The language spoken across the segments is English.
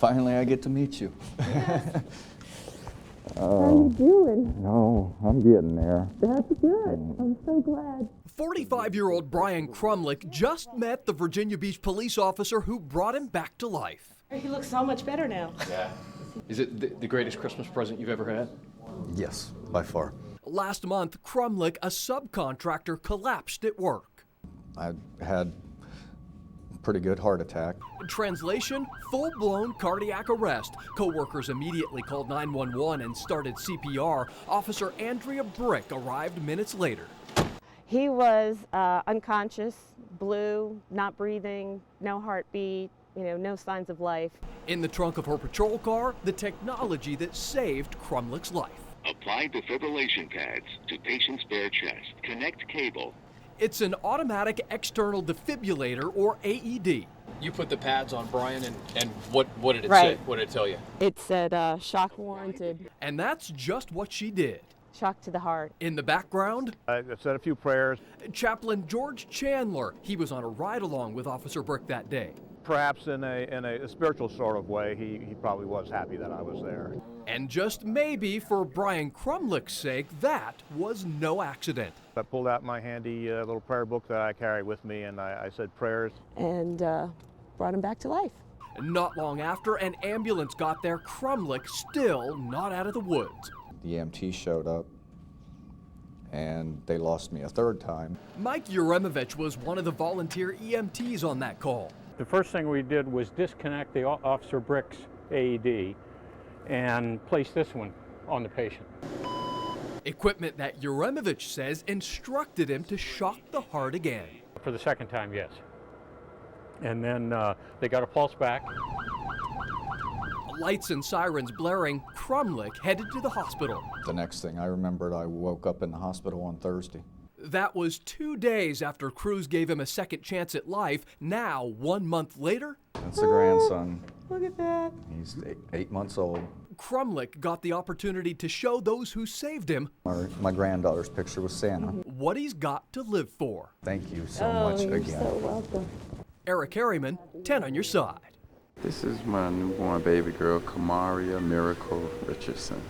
Finally, I get to meet you. Yes. How you doing? No, I'm getting there. That's good. I'm so glad. 45-year-old Brian Crumlick just met the Virginia Beach police officer who brought him back to life. He looks so much better now. Yeah. Is it the greatest Christmas present you've ever had? Yes, by far. Last month, Crumlick, a subcontractor, collapsed at work. I had a pretty good heart attack. Translation, full-blown cardiac arrest. Co-workers immediately called 911 and started CPR. Officer Andrea Brick arrived minutes later. He was unconscious, blue, not breathing, no heartbeat, no signs of life. In the trunk of her patrol car, the technology that saved Crumlick's life. Apply defibrillation pads to patient's bare chest. Connect cable. It's an automatic external defibrillator, or AED. You put the pads on Brian, and what did it Right. say? What did it tell you? It said shock warranted, And that's just what she did. shock to the heart. In the background, I said a few prayers. Chaplain George Chandler. He was on a ride-along with Officer Brick that day. Perhaps in a spiritual sort of way, he probably was happy that I was there. And just maybe for Brian Crumlick's sake, that was no accident. I pulled out my handy little prayer book that I carry with me, and I said prayers. And brought him back to life. Not long after, an ambulance got there, Crumlick still not out of the woods. The EMT showed up, and they lost me a third time. Mike Uremovich was one of the volunteer EMTs on that call. The first thing we did was disconnect the Officer Brick's AED and place this one on the patient. Equipment that Uremovich says instructed him to shock the heart again. For the second time, yes. And then they got a pulse back. Lights and sirens blaring, Crumlick headed to the hospital. The next thing I remembered, I woke up in the hospital on Thursday. That was 2 days after crews gave him a second chance at life. Now, 1 month later, That's the grandson. Look at that. He's eight months old. Crumlick got the opportunity to show those who saved him My granddaughter's picture with Santa. what he's got to live for. Thank you so much You're again. so welcome. Eric Harriman, 10 on your side. This is my newborn baby girl, Kamaria Miracle Richardson.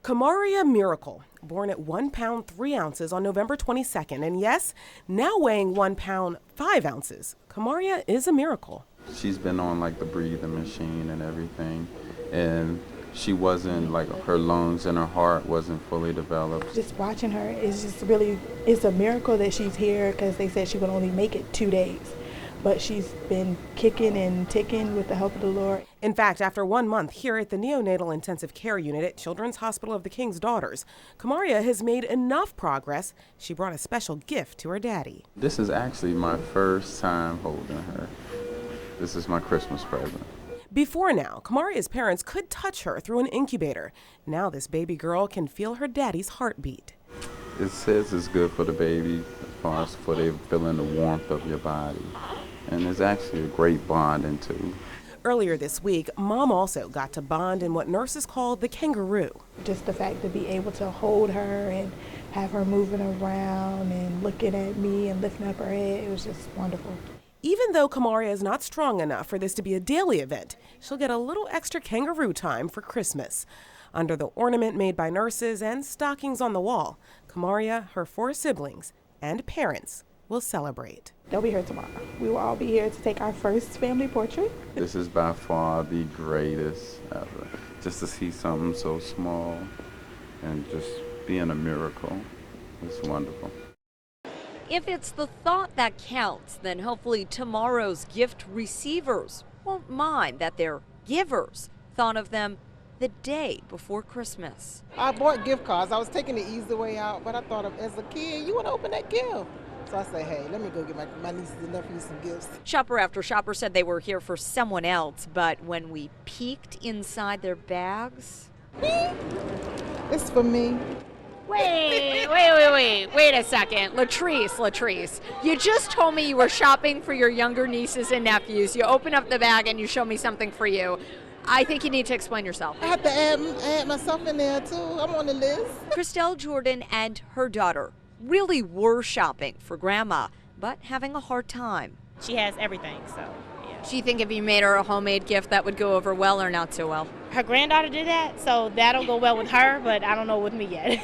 Kamaria Miracle, born at 1 pound 3 ounces on November 22nd, and yes, now weighing 1 pound 5 ounces. Kamaria is a miracle. She's been on like the breathing machine and everything, and she wasn't like her lungs and her heart wasn't fully developed. Just watching her is just really, it's a miracle that she's here because they said she would only make it 2 days. But she's been kicking and ticking with the help of the Lord. In fact, after 1 month here at the neonatal intensive care unit at Children's Hospital of the King's Daughters, Kamaria has made enough progress. She brought a special gift to her daddy. This is actually my first time holding her. This is my Christmas present. Before now, Kamaria's parents could touch her through an incubator. Now this baby girl can feel her daddy's heartbeat. It says it's good for the baby as far as for they feeling the warmth of your body. And it's actually a great bonding too. Earlier this week, Mom also got to bond in what nurses call the kangaroo. Just the fact to be able to hold her and have her moving around and looking at me and lifting up her head, it was just wonderful. Even though Kamaria is not strong enough for this to be a daily event, she'll get a little extra kangaroo time for Christmas. Under the ornament made by nurses and stockings on the wall, Kamaria, her 4 siblings, and parents will celebrate. They'll be here tomorrow. We will all be here to take our first family portrait. This is by far the greatest ever. Just to see something so small and just being a miracle, it's wonderful. If it's the thought that counts, then hopefully tomorrow's gift receivers won't mind that their givers thought of them the day before Christmas. I bought gift cards. I was taking the easy way out, but I thought of as a kid, you want to open that gift. So I said, hey, let me go get my nieces and nephews some gifts. Shopper after shopper said they were here for someone else, but when we peeked inside their bags... It's for me. Wait a second. Latrice, you just told me you were shopping for your younger nieces and nephews. You open up the bag and you show me something for you. I think you need to explain yourself. I have to add myself in there too. I'm on the list. Christelle Jordan and her daughter really were shopping for Grandma, but having a hard time. She has everything, so yeah. Do you think if you made her a homemade gift that would go over well or not so well? Her granddaughter did that, so that'll go well with her, but I don't know with me yet.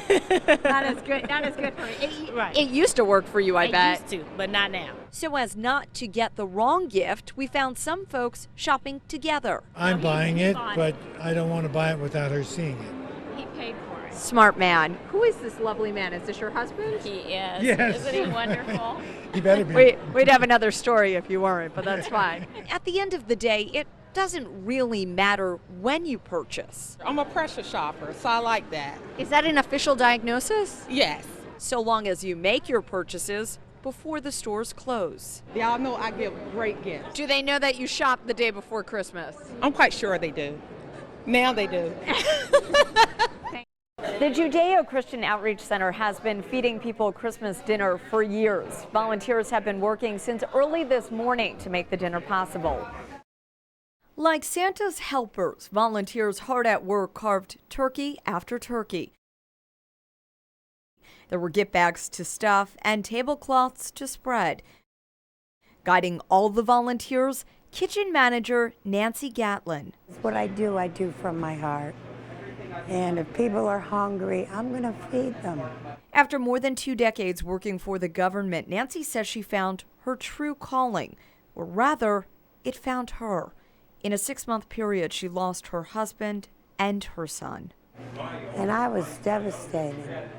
Not as good. Not as good for me. Right. It used to work for you, I bet. It used to, but not now. So as not to get the wrong gift, we found some folks shopping together. I'm buying it, but I don't want to buy it without her seeing it. He paid for it. Smart man. Who is this lovely man? Is this your husband? He is. Yes. Isn't he wonderful? He better be. We'd have another story if you weren't, but that's fine. At the end of the day, it doesn't really matter when you purchase. I'm a pressure shopper, so I like that. Is that an official diagnosis? Yes. So long as you make your purchases before the stores close. Y'all know I give great gifts. Do they know that you shop the day before Christmas? I'm quite sure they do. Now they do. The Judeo-Christian Outreach Center has been feeding people Christmas dinner for years. Volunteers have been working since early this morning to make the dinner possible. Like Santa's helpers, volunteers hard at work carved turkey after turkey. There were gift bags to stuff and tablecloths to spread. Guiding all the volunteers, kitchen manager Nancy Gatlin. What I do from my heart. And if people are hungry, I'm going to feed them. After more than 2 decades working for the government, Nancy says she found her true calling, or rather, it found her. In a 6-month period, she lost her husband and her son. And I was devastated.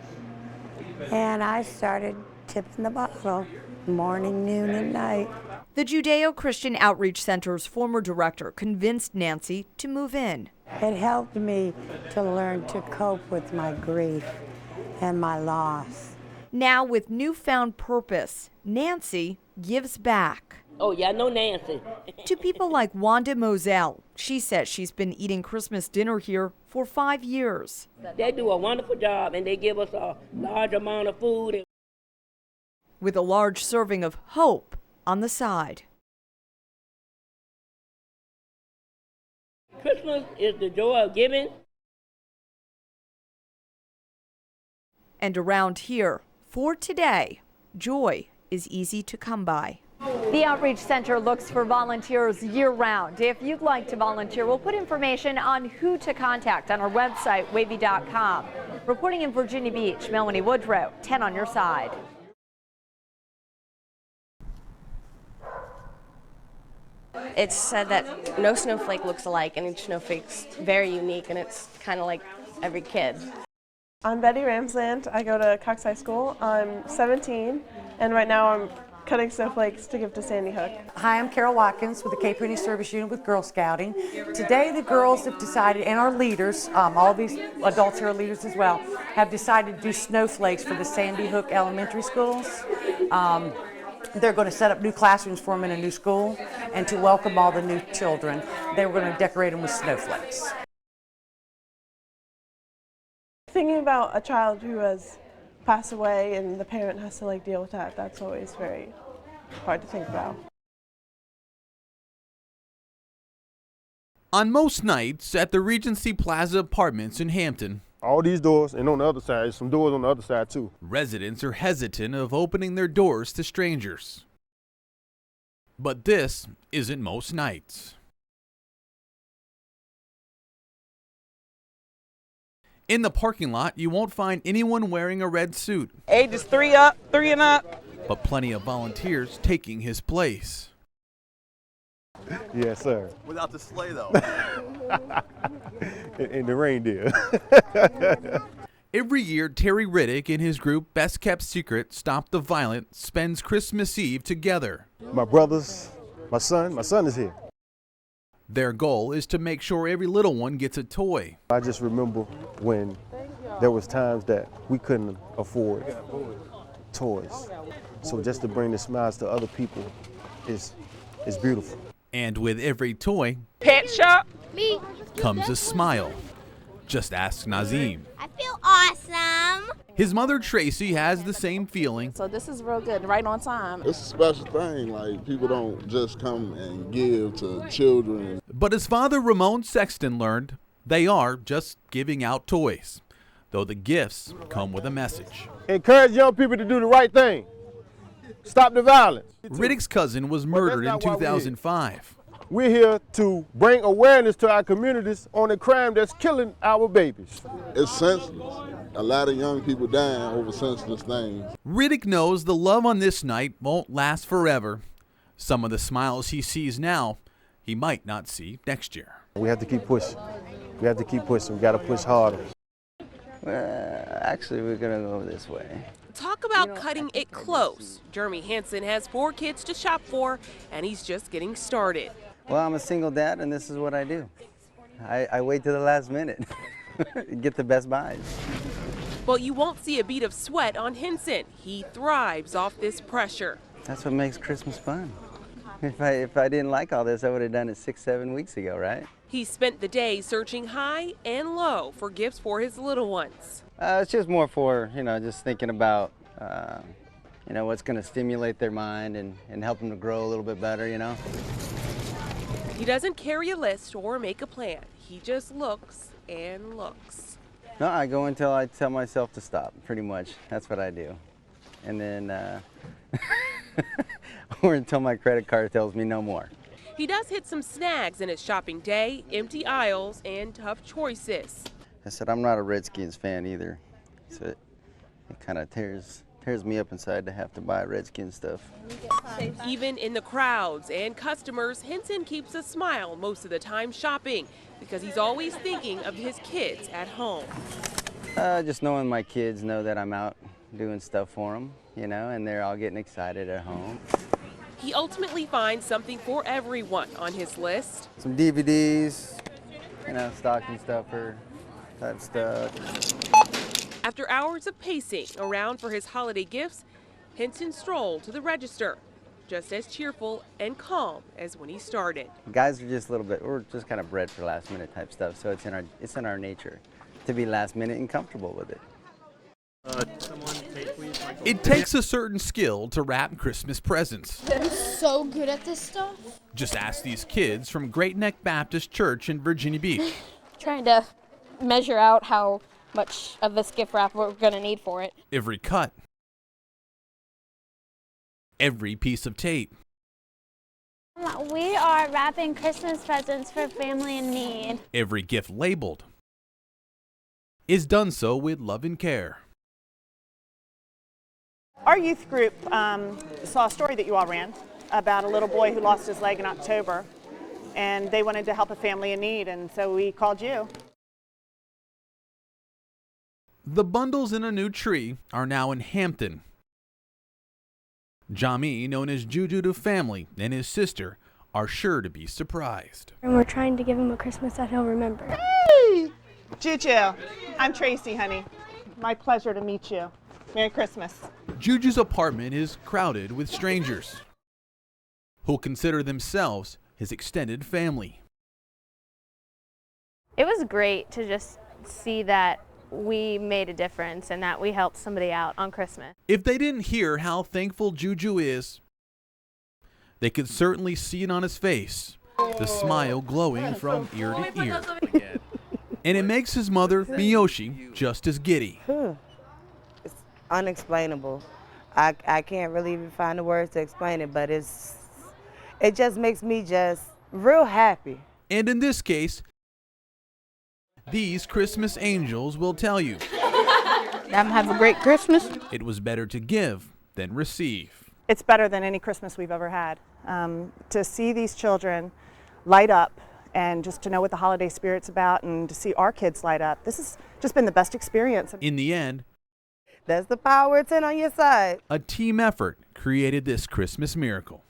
And I started tipping the bottle morning, noon, and night. The Judeo-Christian Outreach Center's former director convinced Nancy to move in. It helped me to learn to cope with my grief and my loss. Now, with newfound purpose, Nancy gives back. Oh, yeah, I know Nancy. To people like Wanda Moselle. She says she's been eating Christmas dinner here for 5 years. They do a wonderful job, and they give us a large amount of food. With a large serving of hope on the side. Christmas is the joy of giving. And around here, for today, joy is easy to come by. The Outreach Center looks for volunteers year-round. If you'd like to volunteer, we'll put information on who to contact on our website, WAVY.com. Reporting in Virginia Beach, Melanie Woodrow, 10 on your side. It's said that no snowflake looks alike, and each snowflake's very unique, and it's kind of like every kid. I'm Betty Ramsland. I go to Cox High School. I'm 17, and right now I'm cutting snowflakes to give to Sandy Hook. Hi, I'm Carol Watkins with the Cape Henny Service Unit with Girl Scouting. Today the girls have decided, and our leaders, all these adults here are leaders as well, have decided to do snowflakes for the Sandy Hook elementary schools. They're going to set up new classrooms for them in a new school, and to welcome all the new children, they were going to decorate them with snowflakes. Thinking about a child who has passed away and the parent has to deal with that, that's always very hard to think about. On most nights at the Regency Plaza Apartments in Hampton, all these doors, and on the other side, some doors on the other side too. Residents are hesitant of opening their doors to strangers. But this isn't most nights. In the parking lot, you won't find anyone wearing a red suit. Ages 3 and up. But plenty of volunteers taking his place. Yes, sir. Without the sleigh, though. And the reindeer. Every year, Terry Riddick and his group Best Kept Secret Stop the Violent spends Christmas Eve together. My brothers, my son is here. Their goal is to make sure every little one gets a toy. I just remember when there was times that we couldn't afford toys. So just to bring the smiles to other people is beautiful. And with every toy, Pet shop. Me. comes a smile. Just ask Nazim. I feel awesome. His mother Tracy has the same feeling. So this is real good, right on time. It's a special thing, like people don't just come and give to children. But as Father Ramon Sexton learned, they are just giving out toys, though the gifts come with a message. Encourage young people to do the right thing. Stop the violence. Riddick's cousin was murdered in 2005. We're here to bring awareness to our communities on the crime that's killing our babies. It's senseless. A lot of young people dying over senseless things. Riddick knows the love on this night won't last forever. Some of the smiles he sees now, he might not see next year. We have to keep pushing. We have to keep pushing. We got to push harder. Actually, we're going to go this way. Talk about cutting it close. Jeremy Hansen has 4 kids to shop for, and he's just getting started. Well, I'm a single dad, and this is what I do. I wait to the last minute, get the best buys. But you won't see a bead of sweat on Henson. He thrives off this pressure. That's what makes Christmas fun. If I didn't like all this, I would have done it 6-7 weeks ago, right? He spent the day searching high and low for gifts for his little ones. It's just more for, just thinking about, what's going to stimulate their mind and help them to grow a little bit better, He doesn't carry a list or make a plan. He just looks and looks. No, I go until I tell myself to stop, pretty much. That's what I do. And then, or until my credit card tells me no more. He does hit some snags in his shopping day, empty aisles and tough choices. I said I'm not a Redskins fan either. So it kind of tears me up inside to have to buy Redskins stuff. Even in the crowds and customers, Henson keeps a smile most of the time shopping because he's always thinking of his kids at home. Just knowing my kids know that I'm out doing stuff for them, and they're all getting excited at home. He ultimately finds something for everyone on his list. Some DVDs, stocking stuffer, type stuff. After hours of pacing around for his holiday gifts, Henson strolled to the register, just as cheerful and calm as when he started. Guys are just we're just kind of bred for last minute type stuff, so it's in our nature to be last minute and comfortable with it. It takes a certain skill to wrap Christmas presents. I'm so good at this stuff. Just ask these kids from Great Neck Baptist Church in Virginia Beach. Trying to measure out how much of this gift wrap we're going to need for it. Every cut. Every piece of tape. We are wrapping Christmas presents for family in need. Every gift labeled is done so with love and care. Our youth group saw a story that you all ran about a little boy who lost his leg in October, and they wanted to help a family in need, and so we called you. The bundles in a new tree are now in Hampton. Jami, known as Juju to family, and his sister are sure to be surprised. And we're trying to give him a Christmas that he'll remember. Hey! Juju, I'm Tracy, honey. My pleasure to meet you. Merry Christmas. Juju's apartment is crowded with strangers who consider themselves his extended family. It was great to just see that we made a difference and that we helped somebody out on Christmas. If they didn't hear how thankful Juju is, they could certainly see it on his face, the smile glowing from ear to ear. And it makes his mother, Miyoshi, just as giddy. It's unexplainable. I can't really even find the words to explain it, but it just makes me just real happy. And in this case, these Christmas angels will tell you. Have a great Christmas. It was better to give than receive. It's better than any Christmas we've ever had. To see these children light up and just to know what the holiday spirit's about and to see our kids light up. This has just been the best experience. In the end, that's the power. It's on your side. A team effort created this Christmas miracle.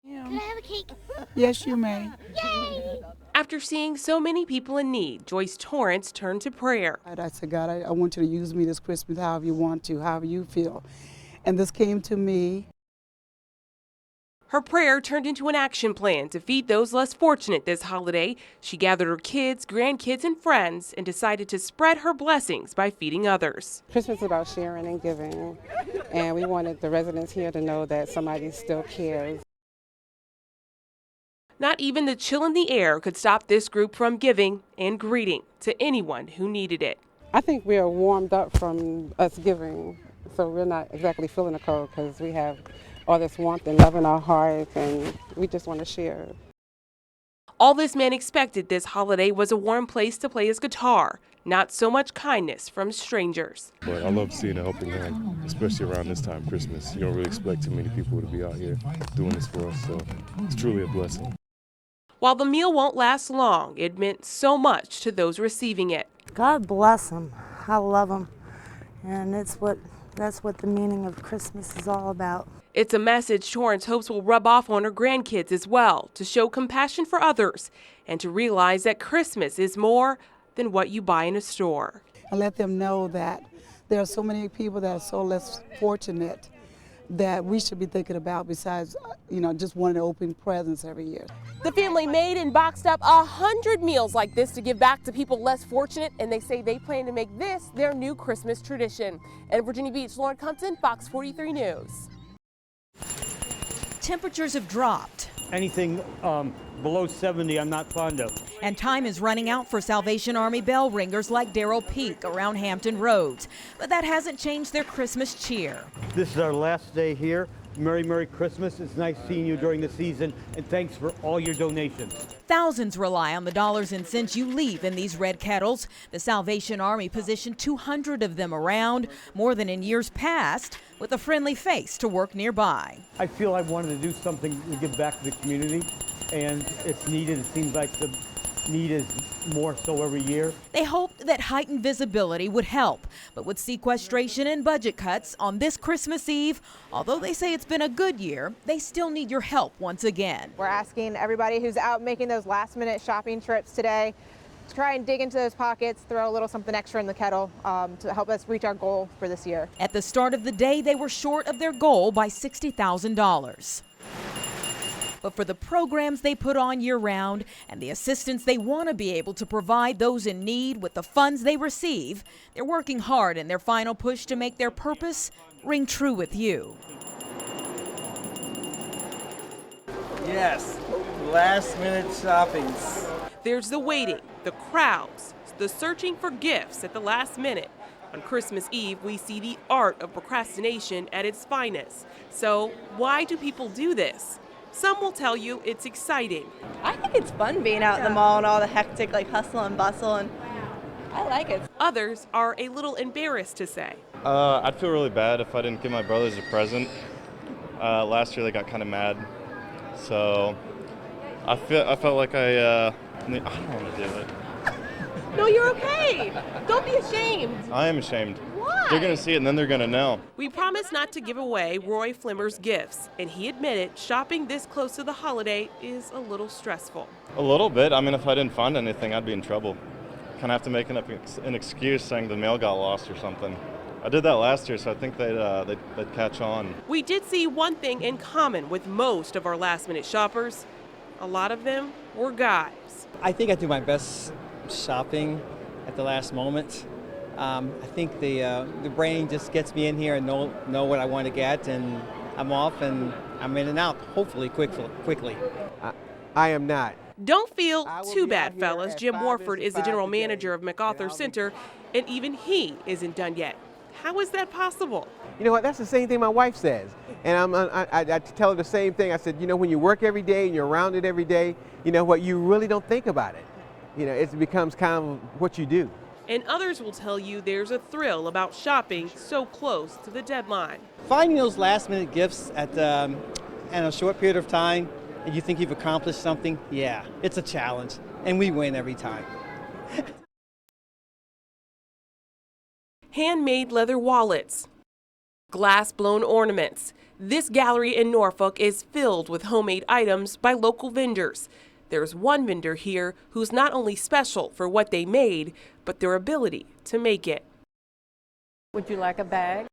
Can I have a cake? Yes, you may. Yay! After seeing so many people in need, Joyce Torrance turned to prayer. I said, God, I want you to use me this Christmas however you want to, however you feel. And this came to me. Her prayer turned into an action plan to feed those less fortunate this holiday. She gathered her kids, grandkids, and friends and decided to spread her blessings by feeding others. Christmas is about sharing and giving, and we wanted the residents here to know that somebody still cares. Not even the chill in the air could stop this group from giving and greeting to anyone who needed it. I think we are warmed up from us giving, so we're not exactly feeling the cold because we have all this warmth and love in our hearts, and we just want to share. All this man expected this holiday was a warm place to play his guitar, not so much kindness from strangers. But I love seeing a helping hand, especially around this time, Christmas. You don't really expect too many people to be out here doing this for us, so it's truly a blessing. While the meal won't last long, it meant so much to those receiving it. God bless them. I love them. And that's what the meaning of Christmas is all about. It's a message Torrance hopes will rub off on her grandkids as well, to show compassion for others and to realize that Christmas is more than what you buy in a store. And let them know that there are so many people that are so less fortunate that we should be thinking about besides, just wanting to open presents every year. The family made and boxed up 100 meals like this to give back to people less fortunate, and they say they plan to make this their new Christmas tradition. In Virginia Beach, Lauren Compton, Fox 43 News. Temperatures have dropped. Anything below 70 I'm not fond of. And time is running out for Salvation Army bell ringers like Daryl Peak around Hampton Roads. But that hasn't changed their Christmas cheer. This is our last day here. Merry Christmas. It's nice seeing you during the season, and thanks for all your donations. Thousands rely on the dollars and cents you leave in these red kettles. The Salvation Army positioned 200 of them around, more than in years past, with a friendly face to work nearby. I feel I wanted to do something to give back to the community, and it's needed. It seems like the need is more so every year. They hoped that heightened visibility would help, but with sequestration and budget cuts on this Christmas Eve, although they say it's been a good year, they still need your help once again. We're asking everybody who's out making those last-minute shopping trips today to try and dig into those pockets, throw a little something extra in the kettle to help us reach our goal for this year. At the start of the day, they were short of their goal by $60,000. But for the programs they put on year-round and the assistance they want to be able to provide those in need with the funds they receive, they're working hard in their final push to make their purpose ring true with you. Yes, last-minute shoppings. There's the waiting, the crowds, the searching for gifts at the last minute. On Christmas Eve, we see the art of procrastination at its finest. So why do people do this? Some will tell you it's exciting. I think it's fun being out in the mall and all the hectic hustle and bustle, and I like it. Others are a little embarrassed to say. I'd feel really bad if I didn't give my brothers a present. Last year they got kind of mad, so I felt like I don't want to do it. No, you're okay. Don't be ashamed. I am ashamed. Why? They're going to see it and then they're going to know. We promised not to give away Roy Flimmer's gifts, and he admitted shopping this close to the holiday is a little stressful. A little bit. I mean, if I didn't find anything, I'd be in trouble. Kind of have to make an excuse saying the mail got lost or something. I did that last year, so I think they'd catch on. We did see one thing in common with most of our last-minute shoppers. A lot of them were guys. I think I do my best shopping at the last moment. I think the brain just gets me in here and know what I want to get, and I'm off and I'm in and out, hopefully quickly. I am not. Don't feel too bad, fellas. Jim Warford is the general manager of MacArthur Center, and even he isn't done yet. How is that possible? You know what, that's the same thing my wife says. And I tell her the same thing. I said, when you work every day and you're around it every day, you know what, you really don't think about it. It becomes kind of what you do. And others will tell you there's a thrill about shopping so close to the deadline. Finding those last-minute gifts in a short period of time, and you think you've accomplished something, yeah, it's a challenge, and we win every time. Handmade leather wallets, glass-blown ornaments. This gallery in Norfolk is filled with homemade items by local vendors. There's one vendor here who's not only special for what they made, but their ability to make it. Would you like a bag?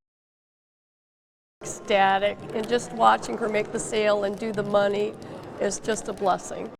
Ecstatic, and just watching her make the sale and do the money is just a blessing.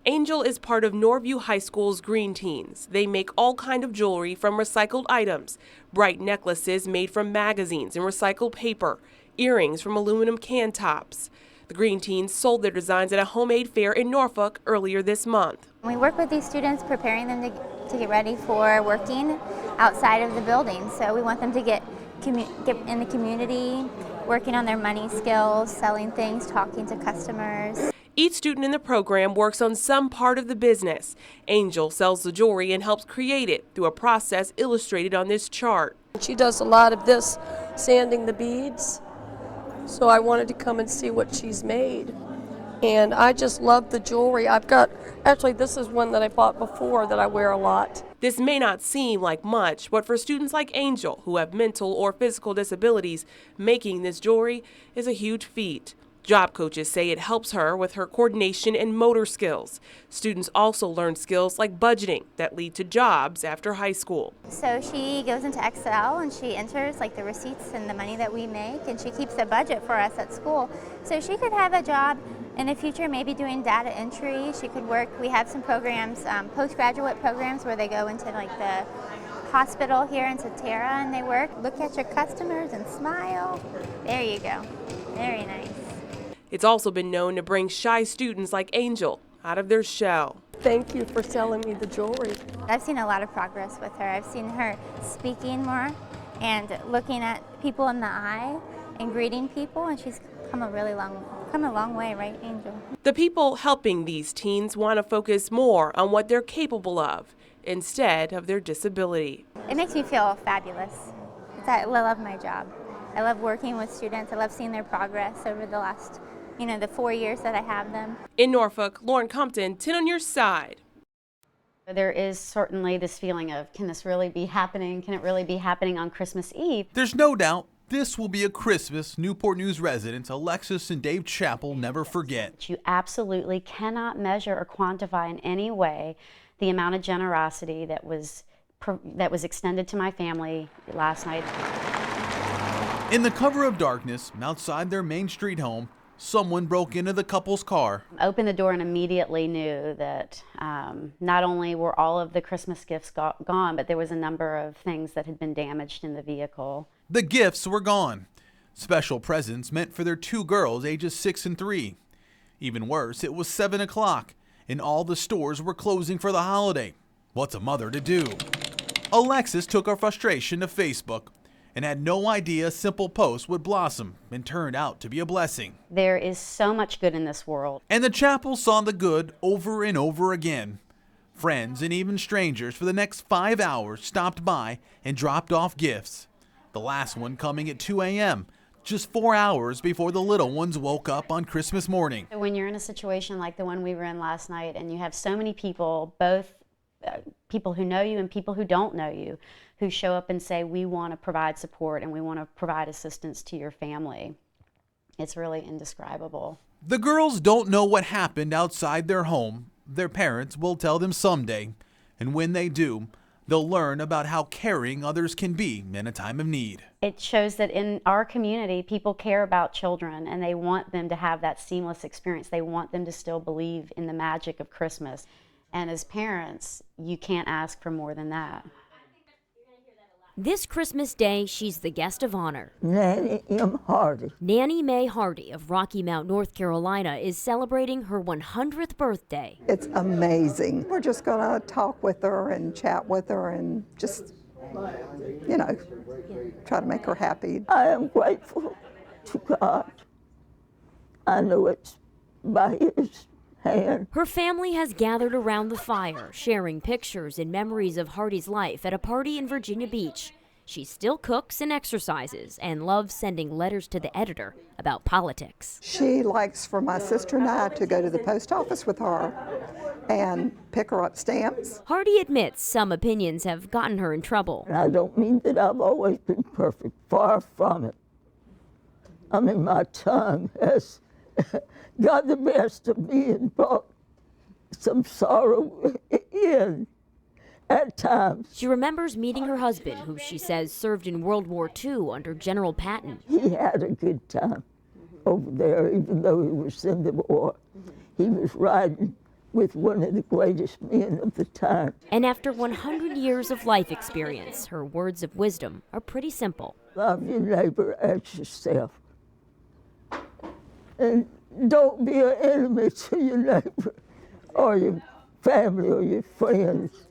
Angel is part of Norview High School's Green Teens. They make all kinds of jewelry from recycled items, bright necklaces made from magazines and recycled paper, earrings from aluminum can tops. The Green Teens sold their designs at a homemade fair in Norfolk earlier this month. We work with these students, preparing them to get ready for working outside of the building. So we want them to get in the community working on their money skills, selling things, talking to customers. Each student in the program works on some part of the business. Angel sells the jewelry and helps create it through a process illustrated on this chart. She does a lot of this, sanding the beads. So I wanted to come and see what she's made. And I just love the jewelry. Actually, this is one that I bought before that I wear a lot. This may not seem like much, but for students like Angel who have mental or physical disabilities, making this jewelry is a huge feat. Job coaches say it helps her with her coordination and motor skills. Students also learn skills like budgeting that lead to jobs after high school. So she goes into Excel and she enters like the receipts and the money that we make, and she keeps a budget for us at school. So she could have a job in the future, maybe doing data entry. She could work, we have some programs, postgraduate programs where they go into like the hospital here in Satara and they work. Look at your customers and smile. There you go. Very nice. It's also been known to bring shy students like Angel out of their shell. Thank you for selling me the jewelry. I've seen a lot of progress with her. I've seen her speaking more and looking at people in the eye and greeting people, and she's come a long way, right, Angel? The people helping these teens want to focus more on what they're capable of instead of their disability. It makes me feel fabulous. I love my job. I love working with students. I love seeing their progress over the last, the 4 years that I have them. In Norfolk, Lauren Compton, 10 on your side. There is certainly this feeling of, can this really be happening? Can it really be happening on Christmas Eve? There's no doubt this will be a Christmas Newport News residents Alexis and Dave Chappell never forget. You absolutely cannot measure or quantify in any way the amount of generosity that was extended to my family last night. In the cover of darkness, outside their Main Street home, someone broke into the couple's car. Opened the door and immediately knew that not only were all of the Christmas gifts gone, but there was a number of things that had been damaged in the vehicle. The gifts were gone. Special presents meant for their 2 girls ages 6 and 3. Even worse, it was 7 o'clock and all the stores were closing for the holiday. What's a mother to do? Alexis took her frustration to Facebook and had no idea a simple post would blossom and turned out to be a blessing. There is so much good in this world. And the chapel saw the good over and over again. Friends and even strangers for the next 5 hours stopped by and dropped off gifts. The last one coming at 2 a.m., just 4 hours before the little ones woke up on Christmas morning. When you're in a situation like the one we were in last night and you have so many people, both people who know you and people who don't know you, who show up and say, we want to provide support and we want to provide assistance to your family. It's really indescribable. The girls don't know what happened outside their home. Their parents will tell them someday, and when they do, they'll learn about how caring others can be in a time of need. It shows that in our community, people care about children and they want them to have that seamless experience. They want them to still believe in the magic of Christmas. And as parents, you can't ask for more than that. This Christmas Day, she's the guest of honor. Nanny M. Hardy. Nanny Mae Hardy of Rocky Mount, North Carolina, is celebrating her 100th birthday. It's amazing. We're just going to talk with her and chat with her and just, try to make her happy. I am grateful to God. I know it's by His hand. Her family has gathered around the fire, sharing pictures and memories of Hardy's life at a party in Virginia Beach. She still cooks and exercises and loves sending letters to the editor about politics. She likes for my sister and I to go to the post office with her and pick her up stamps. Hardy admits some opinions have gotten her in trouble. And I don't mean that I've always been perfect, far from it. I mean, my tongue has got the best of me and brought some sorrow in at times. She remembers meeting her husband, who she says served in World War II under General Patton. He had a good time over there, even though he was in the war. He was riding with one of the greatest men of the time. And after 100 years of life experience, her words of wisdom are pretty simple. Love your neighbor as yourself. And don't be an enemy to your neighbor or your family or your friends.